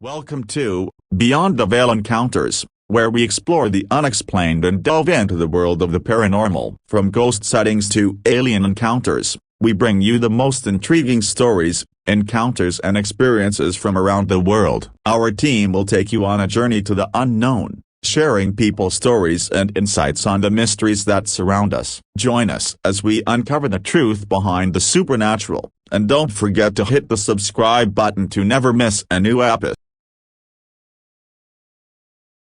Welcome to Beyond the Veil Encounters, where we explore the unexplained and delve into the world of the paranormal. From ghost sightings to alien encounters, we bring you the most intriguing stories, encounters and experiences from around the world. Our team will take you on a journey to the unknown, sharing people's stories and insights on the mysteries that surround us. Join us as we uncover the truth behind the supernatural, and don't forget to hit the subscribe button to never miss a new episode.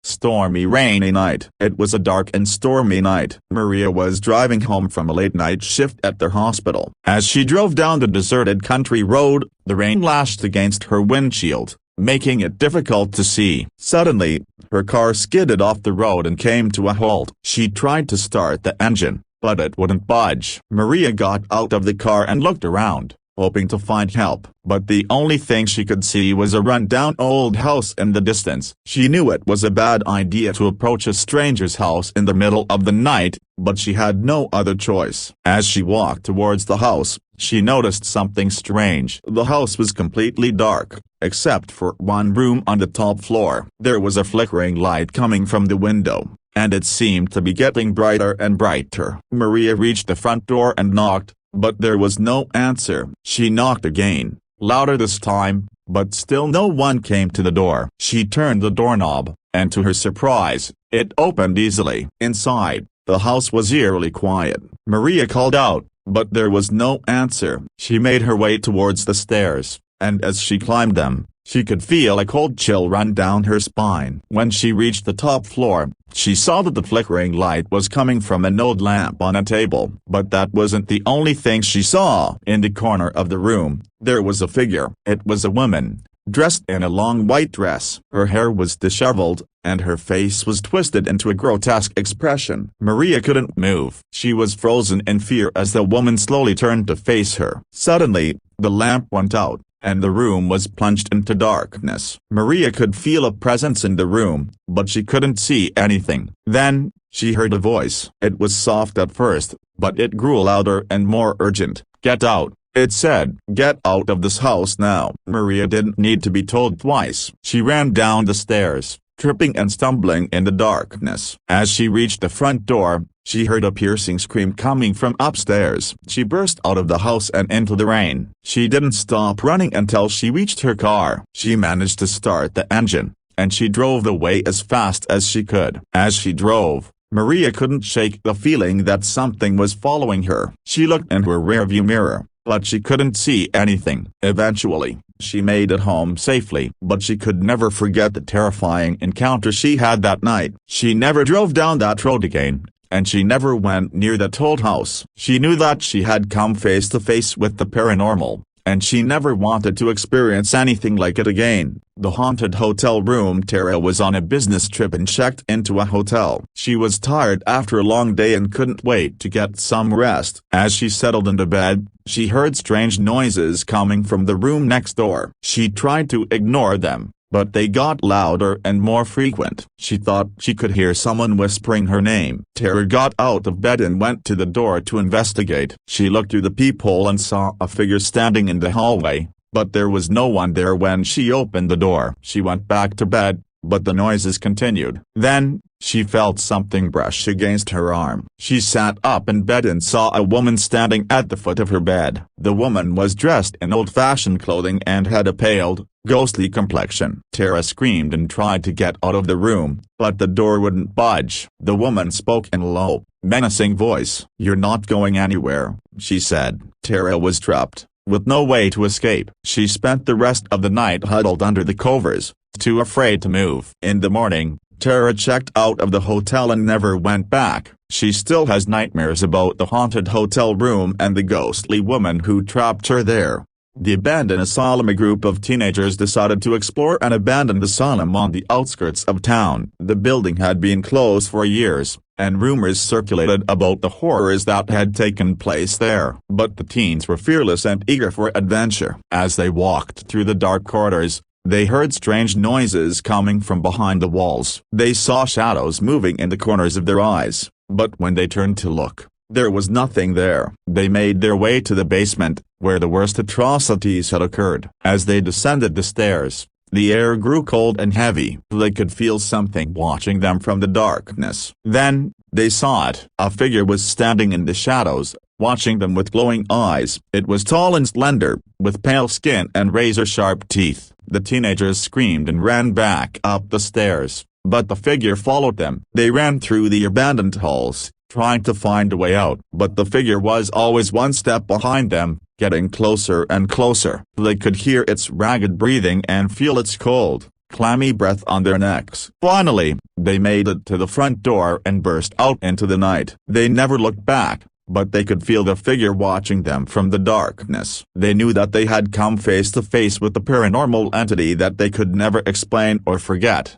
Stormy rainy night. It was a dark and stormy night. Maria was driving home from a late-night shift at their hospital. As she drove down the deserted country road, the rain lashed against her windshield, making it difficult to see. Suddenly, her car skidded off the road and came to a halt. She tried to start the engine, but it wouldn't budge. Maria got out of the car and looked around, hoping to find help, but the only thing she could see was a run-down old house in the distance. She knew it was a bad idea to approach a stranger's house in the middle of the night, but she had no other choice. As she walked towards the house, she noticed something strange. The house was completely dark, except for one room on the top floor. There was a flickering light coming from the window, and it seemed to be getting brighter and brighter. Maria reached the front door and knocked, but there was no answer. She knocked again, louder this time, but still no one came to the door. She turned the doorknob, and to her surprise, it opened easily. Inside, the house was eerily quiet. Maria called out, but there was no answer. She made her way towards the stairs, and as she climbed them, she could feel a cold chill run down her spine. When she reached the top floor, she saw that the flickering light was coming from an old lamp on a table. But that wasn't the only thing she saw. In the corner of the room, there was a figure. It was a woman, dressed in a long white dress. Her hair was disheveled, and her face was twisted into a grotesque expression. Maria couldn't move. She was frozen in fear as the woman slowly turned to face her. Suddenly, the lamp went out, and the room was plunged into darkness. Maria could feel a presence in the room, but she couldn't see anything. Then, she heard a voice. It was soft at first, but it grew louder and more urgent. "Get out," it said. "Get out of this house now." Maria didn't need to be told twice. She ran down the stairs, tripping and stumbling in the darkness. As she reached the front door, she heard a piercing scream coming from upstairs. She burst out of the house and into the rain. She didn't stop running until she reached her car. She managed to start the engine, and she drove away as fast as she could. As she drove, Maria couldn't shake the feeling that something was following her. She looked in her rearview mirror, but she couldn't see anything. Eventually, she made it home safely, but she could never forget the terrifying encounter she had that night. She never drove down that road again, and she never went near that old house. She knew that she had come face to face with the paranormal, and she never wanted to experience anything like it again. The haunted hotel room. Tara was on a business trip and checked into a hotel. She was tired after a long day and couldn't wait to get some rest. As she settled into bed, she heard strange noises coming from the room next door. She tried to ignore them, but they got louder and more frequent. She thought she could hear someone whispering her name. Tara got out of bed and went to the door to investigate. She looked through the peephole and saw a figure standing in the hallway, but there was no one there when she opened the door. She went back to bed, but the noises continued. Then, she felt something brush against her arm. She sat up in bed and saw a woman standing at the foot of her bed. The woman was dressed in old-fashioned clothing and had a pale, ghostly complexion. Tara screamed and tried to get out of the room, but the door wouldn't budge. The woman spoke in a low, menacing voice. "You're not going anywhere," she said. Tara was trapped, with no way to escape. She spent the rest of the night huddled under the covers, too afraid to move. In the morning, Tara checked out of the hotel and never went back. She still has nightmares about the haunted hotel room and the ghostly woman who trapped her there. The abandoned asylum. A group of teenagers decided to explore an abandoned asylum on the outskirts of town. The building had been closed for years, and rumors circulated about the horrors that had taken place there. But the teens were fearless and eager for adventure. As they walked through the dark corridors, they heard strange noises coming from behind the walls. They saw shadows moving in the corners of their eyes, but when they turned to look, there was nothing there. They made their way to the basement, where the worst atrocities had occurred. As they descended the stairs, The air grew cold and heavy. They could feel something watching them from the darkness. Then, they saw it. A figure was standing in the shadows, watching them with glowing eyes. It was tall and slender, with pale skin and razor-sharp teeth. The teenagers screamed and ran back up the stairs, but the figure followed them. They ran through the abandoned halls, trying to find a way out. But the figure was always one step behind them, getting closer and closer. They could hear its ragged breathing and feel its cold, clammy breath on their necks. Finally, they made it to the front door and burst out into the night. They never looked back, but they could feel the figure watching them from the darkness. They knew that they had come face to face with a paranormal entity that they could never explain or forget.